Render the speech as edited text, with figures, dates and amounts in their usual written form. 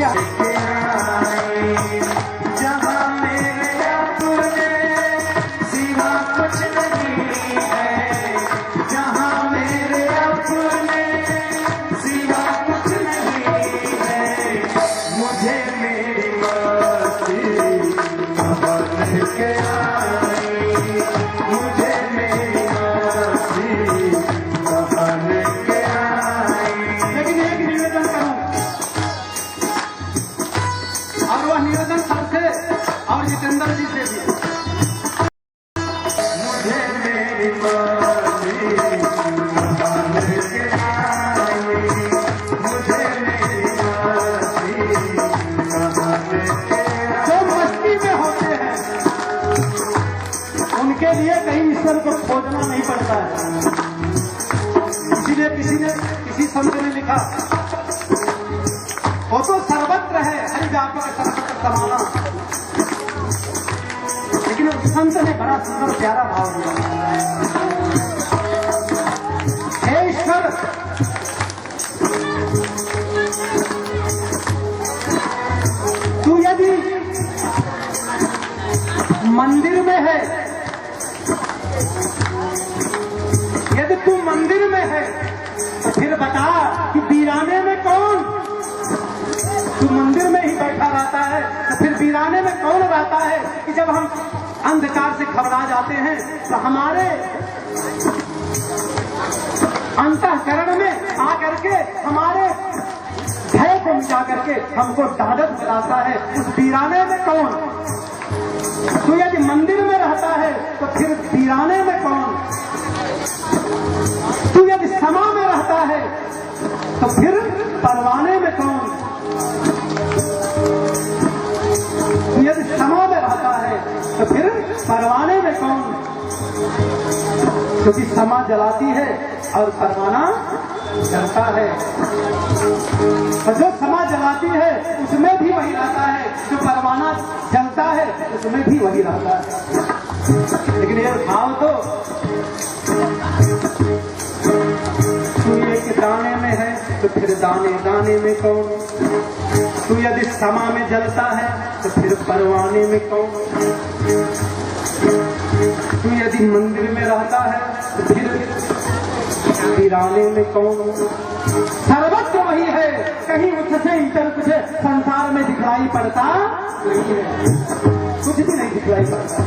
दिया। जहाँ मेरे अपने सिवा कुछ नहीं है, जहाँ मेरे अपने सिवा कुछ नहीं है, मुझे मेरी मस्ती खबर के आई, मुझे मेरी मस्ती खबर के आई। लेकिन एक निवेदन करूं, और वह निवेदन सबसे और जितेंद्र जी से भी। मुझे मेरी मस्ती खबर के आई, मुझे मेरी मस्ती खबर के जो मस्ती में होते हैं उनके लिए कहीं ईश्वर को खोजना नहीं पड़ता है। इसीलिए किसी संत ने लिखा, वो तो सर्वत्र है हरि व्यापक सर्वत्र समाना, लेकिन उस संत ने बड़ा सुंदर प्यारा भाव दिया। हे ईश्वर, तू यदि मंदिर में है, यदि तू मंदिर में है तो फिर बता कि वीराने में कौन? तू मंदिर में ही बैठा रहता है तो फिर वीराने में कौन रहता है? कि जब हम अंधकार से घबरा जाते हैं तो हमारे अंतःकरण में आकर के हमारे भय को मिटा करके हमको ढाढ़स दिलाता है। उस वीराने में कौन? तू यदि मंदिर में रहता है तो फिर वीराने में कौन? तू यदि समा में रहता है तो फिर परवाने में कौन? तू यदि समा में रहता है तो फिर परवाने में कौन? क्योंकि समा जलाती है और परवाना जलता है, और जो समा जलाती है उसमें भी वही रहता है, जो परवाना जलता है उसमें भी वही रहता है। लेकिन ये भाव तो तू एक दाने में है तो फिर दाने दाने में कौन? तू यदि समा में जलता है तो फिर परवाने में कौन? तू यदि मंदिर में रहता है तो फिर वीराने में कौन? सर्वत्र वही है, कहीं उससे इतर कुछ संसार में दिखलाई पड़ता नहीं है, कुछ भी नहीं दिखलाई पड़ता।